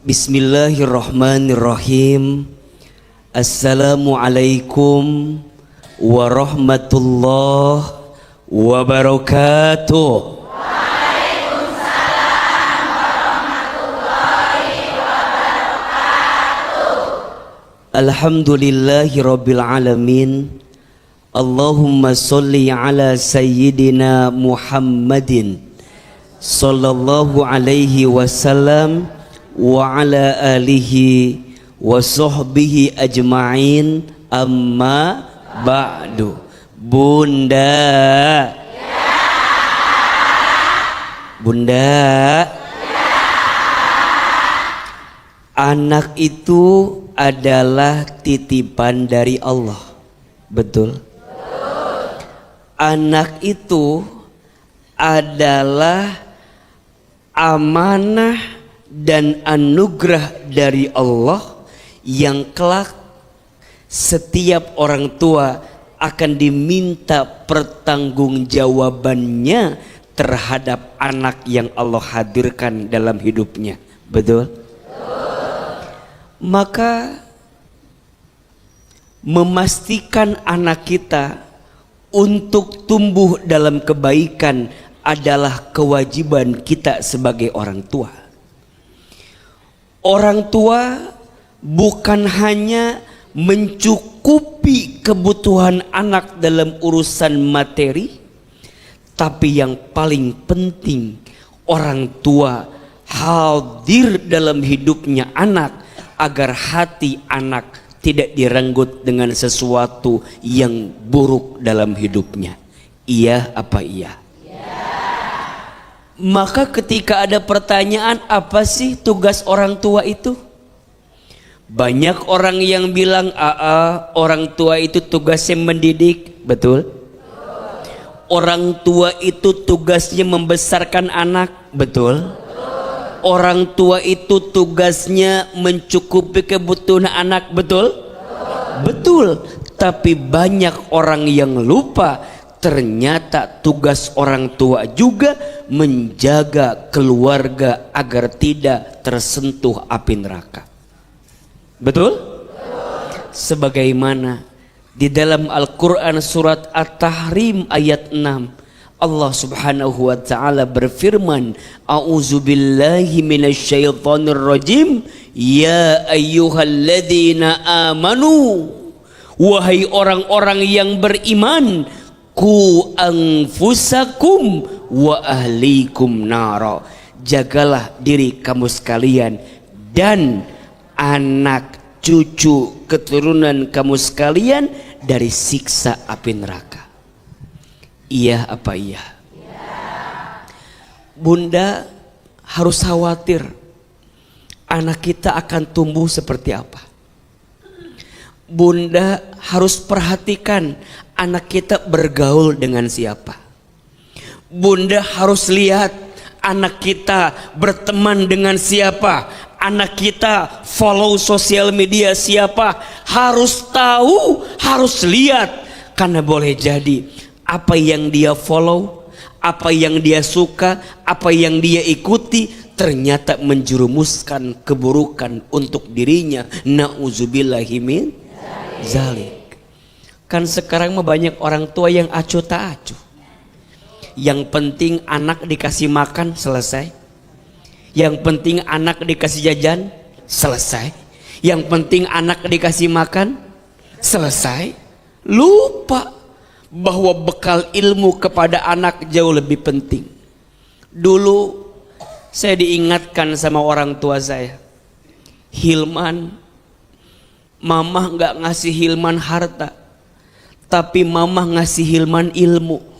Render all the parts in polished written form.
Bismillahirrahmanirrahim. Assalamualaikum warahmatullahi wabarakatuh. Waalaikumsalam warahmatullahi wabarakatuh. Alhamdulillahi rabbil alamin. Allahumma sholli ala sayyidina Muhammadin sallallahu alaihi wasallam wa ala alihi wa sahbihi ajma'in, amma ba'du. Bunda, Bunda, anak itu adalah titipan dari Allah. Betul? Anak itu adalah amanah dan anugerah dari Allah yang kelak setiap orang tua akan diminta pertanggungjawabannya terhadap anak yang Allah hadirkan dalam hidupnya. Betul? Maka memastikan anak kita untuk tumbuh dalam kebaikan adalah kewajiban kita sebagai orang tua. Orang tua bukan hanya mencukupi kebutuhan anak dalam urusan materi, tapi yang paling penting orang tua hadir dalam hidupnya anak agar hati anak tidak direnggut dengan sesuatu yang buruk dalam hidupnya. Iya apa iya? Maka ketika ada pertanyaan, apa sih tugas orang tua itu? Banyak orang yang bilang, orang tua itu tugasnya mendidik. Betul? Orang tua itu tugasnya membesarkan anak. Betul? Orang tua itu tugasnya mencukupi kebutuhan anak. Betul? Betul. Tapi banyak orang yang lupa, ternyata tugas orang tua juga menjaga keluarga agar tidak tersentuh api neraka. Betul? Sebagaimana di dalam Al-Quran surat At-Tahrim ayat 6, Allah subhanahu wa ta'ala berfirman, A'udzubillahi minasyaitonir rajim, ya ayyuhalladzina amanu, wahai orang-orang yang beriman, ku anfusakum wa ahlikum nara, jagalah diri kamu sekalian dan anak cucu keturunan kamu sekalian dari siksa api neraka. Iya apa iya? Bunda harus khawatir anak kita akan tumbuh seperti apa. Bunda harus perhatikan anak kita bergaul dengan siapa. Bunda harus lihat anak kita berteman dengan siapa. Anak kita follow sosial media siapa. Harus tahu, harus lihat. Karena boleh jadi apa yang dia follow, apa yang dia suka, apa yang dia ikuti ternyata menjerumuskan keburukan untuk dirinya. Na'udzubillahi min zalik. Kan sekarang mah banyak orang tua yang acuh tak acuh. Yang penting anak dikasih makan, selesai. Yang penting anak dikasih jajan, selesai. Yang penting anak dikasih makan, selesai. Lupa bahwa bekal ilmu kepada anak jauh lebih penting. Dulu saya diingatkan sama orang tua saya, Hilman, Mama nggak ngasih Hilman harta, tapi Mama ngasih Hilman ilmu.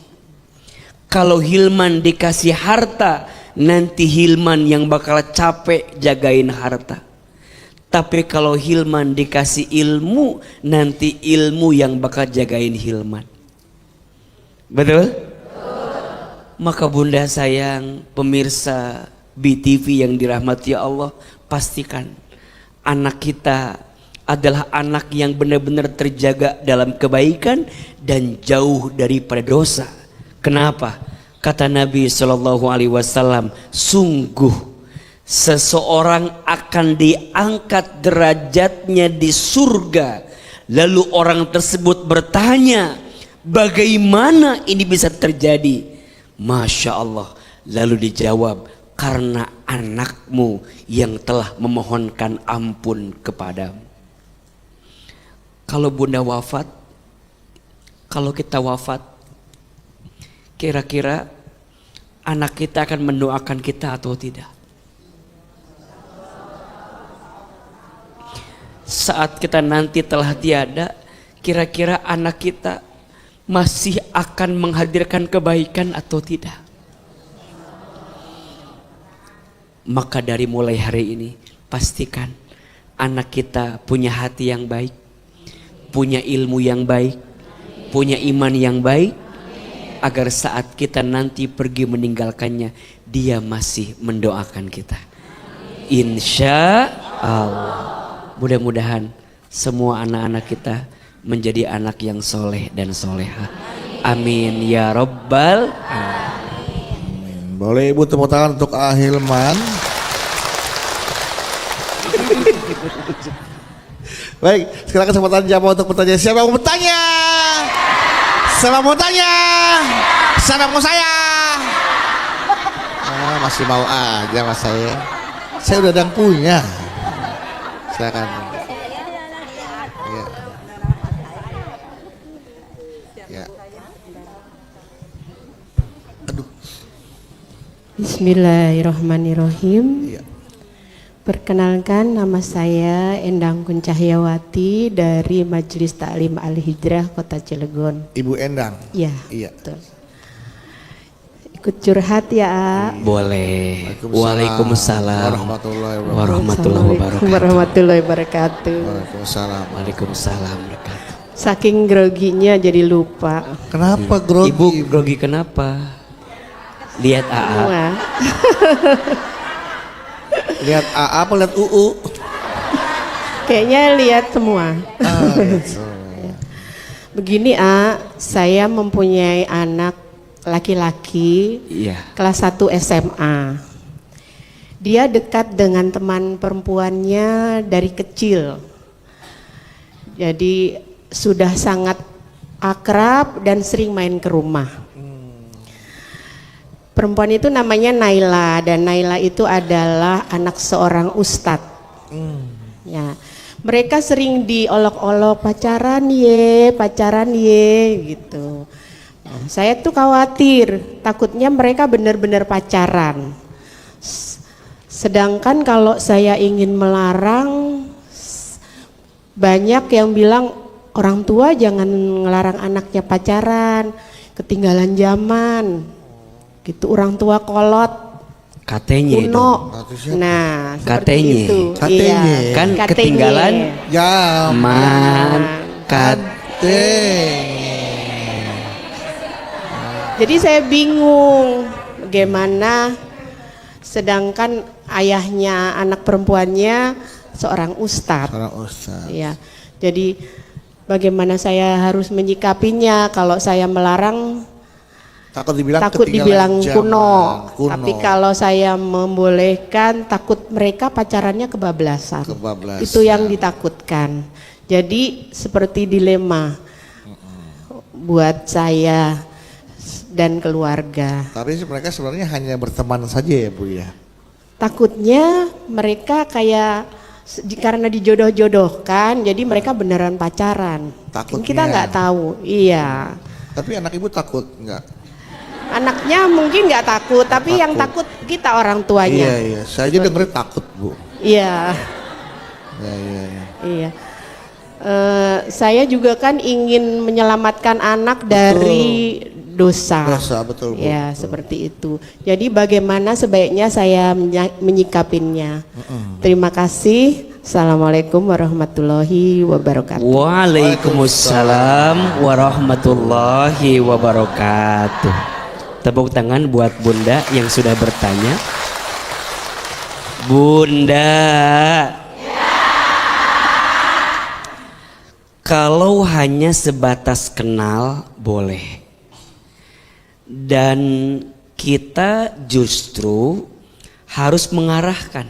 Kalau Hilman dikasih harta, nanti Hilman yang bakal capek jagain harta. Tapi kalau Hilman dikasih ilmu, nanti ilmu yang bakal jagain Hilman. Betul? Maka bunda sayang, pemirsa BTV yang dirahmati Allah, pastikan anak kita adalah anak yang benar-benar terjaga dalam kebaikan dan jauh daripada dosa. Kenapa? Kata Nabi SAW, sungguh seseorang akan diangkat derajatnya di surga. Lalu orang tersebut bertanya, bagaimana ini bisa terjadi? Masya Allah. Lalu dijawab, karena anakmu yang telah memohonkan ampun kepadamu. Kalau bunda wafat, kalau kita wafat, kira-kira anak kita akan mendoakan kita atau tidak? Saat kita nanti telah tiada, kira-kira anak kita masih akan menghadirkan kebaikan atau tidak? Maka dari mulai hari ini, pastikan anak kita punya hati yang baik, punya ilmu yang baik, punya iman yang baik, agar saat kita nanti pergi meninggalkannya, dia masih mendoakan kita. Insya Allah. Mudah-mudahan semua anak-anak kita menjadi anak yang soleh dan soleha. Amin ya Rabbal alamin. Boleh ibu tepuk tangan untuk Ahilman. Baik, sekarang kesempatan jawab untuk bertanya. Siapa yang mau bertanya? Siapa mau tanya? Siapa mau saya? Masih mau aja mas saya. Saya udah ada yang punya. Silakan. Ya. Ya. Aduh. Bismillahirrahmanirrahim. Ya. Perkenalkan, nama saya Endang Kuncahyawati dari Majelis Taklim Al-Hijrah Kota Cilegon. Ibu Endang. Ya, Iya. betul. Ikut curhat ya, A. Boleh. Waalaikumsalam warahmatullahi wabarakatuh. warahmatullahi wabarakatuh. Warahmatullahi wabarakatuh. Waalaikumsalam. Waalaikumsalam wabarakatuh. Saking groginya jadi lupa. Kenapa grogi? Ibu grogi kenapa? Lihat AA. Semua. Lihat AA apa lihat UU? Kayaknya lihat semua. Gitu. Begini, A, saya mempunyai anak laki-laki Iya. kelas 1 SMA. Dia dekat dengan teman perempuannya dari kecil. Jadi sudah sangat akrab dan sering main ke rumah. Perempuan itu namanya Naila, dan Naila itu adalah anak seorang ustadz. Ya, mereka sering diolok-olok pacaran ye gitu. Nah, saya tuh khawatir, takutnya mereka benar-benar pacaran. Sedangkan kalau saya ingin melarang, banyak yang bilang orang tua jangan ngelarang anaknya pacaran, ketinggalan zaman. Gitu, orang tua kolot, Katanya itu. kuno. Nah, seperti Katanya. itu. Katanya. Iya, Kan katanya. ketinggalan Zaman. kate. Jadi saya bingung bagaimana, sedangkan ayahnya anak perempuannya seorang ustadz. Seorang ustaz. Ya, jadi bagaimana saya harus menyikapinya? Kalau saya melarang Takut dibilang takut ketinggalan dibilang zaman. kuno. Kuno. Tapi kalau saya membolehkan, takut mereka pacarannya kebablasan. Kebablasan. Itu yang ditakutkan. Jadi seperti dilema buat saya dan keluarga. Tapi mereka sebenarnya hanya berteman saja ya Bu ya. Takutnya mereka kayak karena dijodoh-jodohkan, jadi mereka beneran pacaran. Takutnya. Kita nggak tahu. Iya. Tapi anak ibu takut enggak? Anaknya mungkin nggak takut, tapi yang takut kita orang tuanya. Iya iya. Saya aja dengerin takut Bu. Iya. Iya iya. Iya. Iya. Saya juga kan ingin menyelamatkan anak dari dosa. Dosa, betul, Bu. Ya, seperti itu. Jadi bagaimana sebaiknya saya menyikapinya? Terima kasih. Assalamualaikum warahmatullahi wabarakatuh. Waalaikumsalam warahmatullahi wabarakatuh. Tepuk tangan buat Bunda yang sudah bertanya. Bunda. Kalau hanya sebatas kenal boleh. Dan kita justru harus mengarahkan,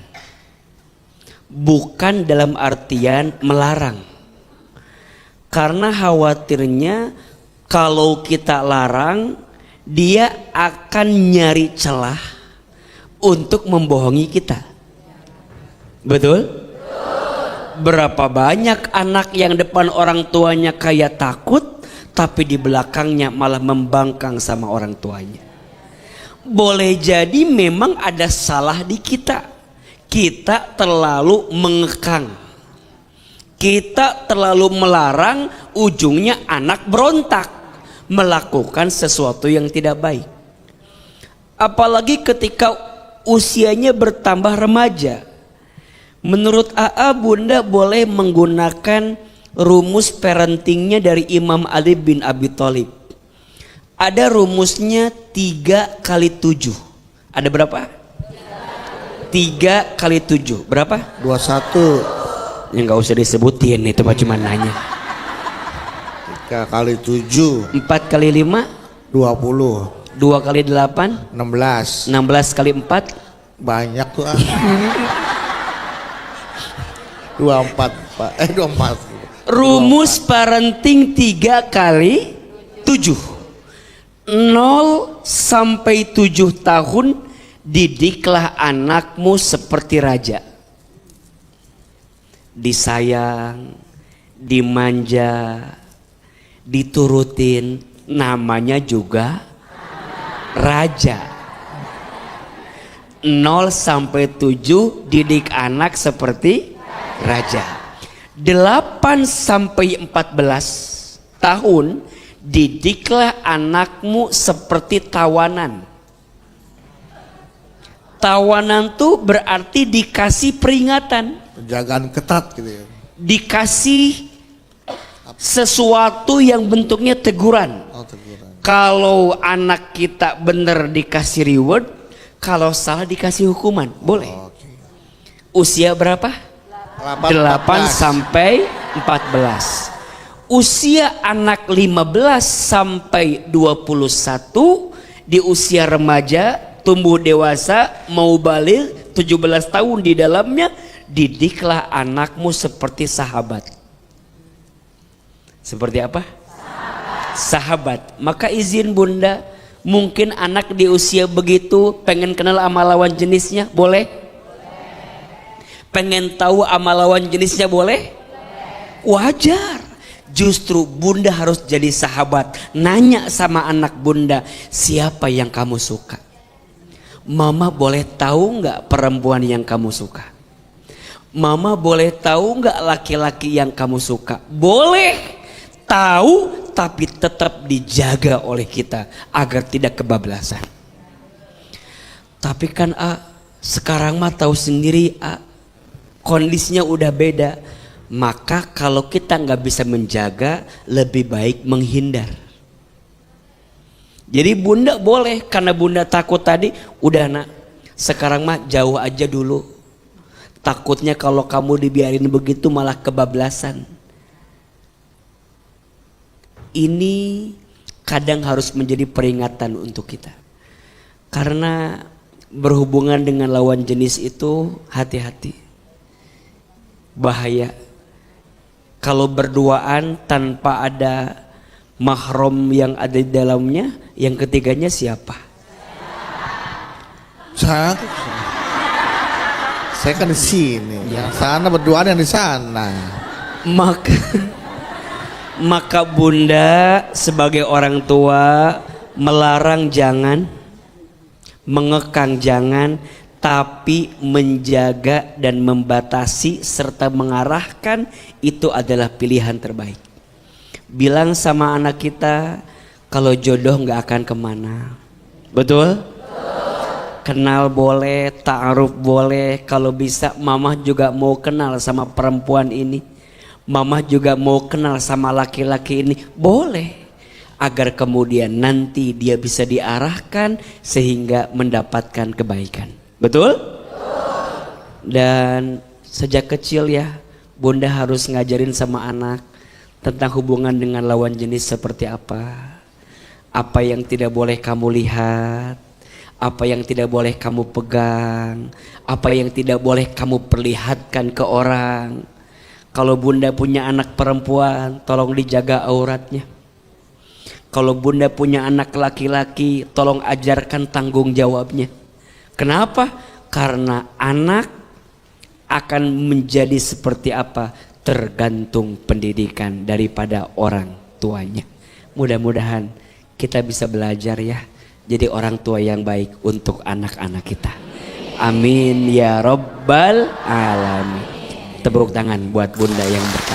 bukan dalam artian melarang. Karena khawatirnya kalau kita larang, dia akan nyari celah untuk membohongi kita. Betul? Berapa banyak anak yang depan orang tuanya kayak takut, tapi di belakangnya malah membangkang sama orang tuanya. Boleh jadi memang ada salah di kita. Kita terlalu mengekang, kita terlalu melarang, ujungnya anak berontak, melakukan sesuatu yang tidak baik. Apalagi ketika usianya bertambah remaja. Menurut AA, Bunda boleh menggunakan rumus parentingnya dari Imam Ali bin Abi Thalib. Ada rumusnya 3 kali 7. Ada berapa? 3 kali 7 berapa? 21. Ya nggak usah disebutin, itu mah cuma nanya. 3 kali 7. 4 kali 5? 20. 2 kali 8? 16. 16 kali 4? Banyak tuh. 24 Pak. 24. Rumus parenting 3 kali 7. 0 sampai 7 tahun didiklah anakmu seperti raja. Disayang, dimanja, diturutin, namanya juga raja. 0 sampai 7 didik anak seperti raja. 8 sampai 14 tahun didiklah anakmu seperti tawanan. Tawanan tuh berarti dikasih peringatan, Penjagaan ketat gitu ya. dikasih sesuatu yang bentuknya teguran. Oh, teguran. Kalau anak kita benar dikasih reward, kalau salah dikasih hukuman, boleh. Oke. Usia berapa? 8 sampai 14. Usia anak 15 sampai 21, di usia remaja, tumbuh dewasa, mau balik 17 tahun di dalamnya, didiklah anakmu seperti sahabat. Seperti apa? Sahabat. Maka izin Bunda, mungkin anak di usia begitu pengen kenal sama lawan jenisnya, boleh? Pengen tahu sama lawan jenisnya, boleh? Wajar. Justru Bunda harus jadi sahabat. Nanya sama anak Bunda, siapa yang kamu suka? Mama boleh tahu nggak perempuan yang kamu suka? Mama boleh tahu nggak laki-laki yang kamu suka? Boleh tahu, tapi tetap dijaga oleh kita agar tidak kebablasan. Tapi kan sekarang mah tahu sendiri, kondisinya udah beda. Maka kalau kita nggak bisa menjaga, lebih baik menghindar. Jadi Bunda boleh, karena Bunda takut tadi, udah nak, sekarang mah jauh aja dulu. Takutnya kalau kamu dibiarin begitu malah kebablasan. Ini kadang harus menjadi peringatan untuk kita. Karena berhubungan dengan lawan jenis itu hati-hati. Bahaya. Kalau berduaan tanpa ada mahram yang ada di dalamnya, yang ketiganya siapa? Saya kan di sini. Yang sana berduaan yang di sana. Maka Bunda sebagai orang tua melarang jangan, mengekang jangan, tapi menjaga dan membatasi serta mengarahkan itu adalah pilihan terbaik. Bilang sama anak kita, kalau jodoh nggak akan kemana. Betul? Kenal boleh, ta'aruf boleh. Kalau bisa mama juga mau kenal sama perempuan ini. Mama juga mau kenal sama laki-laki ini. Boleh. Agar kemudian nanti dia bisa diarahkan sehingga mendapatkan kebaikan. Betul? Dan sejak kecil ya, Bunda harus ngajarin sama anak tentang hubungan dengan lawan jenis seperti apa. Apa yang tidak boleh kamu lihat, apa yang tidak boleh kamu pegang, apa yang tidak boleh kamu perlihatkan ke orang. Kalau bunda punya anak perempuan, tolong dijaga auratnya. Kalau bunda punya anak laki-laki, tolong ajarkan tanggung jawabnya. Kenapa? Karena anak akan menjadi seperti apa tergantung pendidikan daripada orang tuanya. Mudah-mudahan kita bisa belajar ya, jadi orang tua yang baik untuk anak-anak kita. Amin ya Rabbal Alamin. Tepuk tangan buat bunda yang berkah.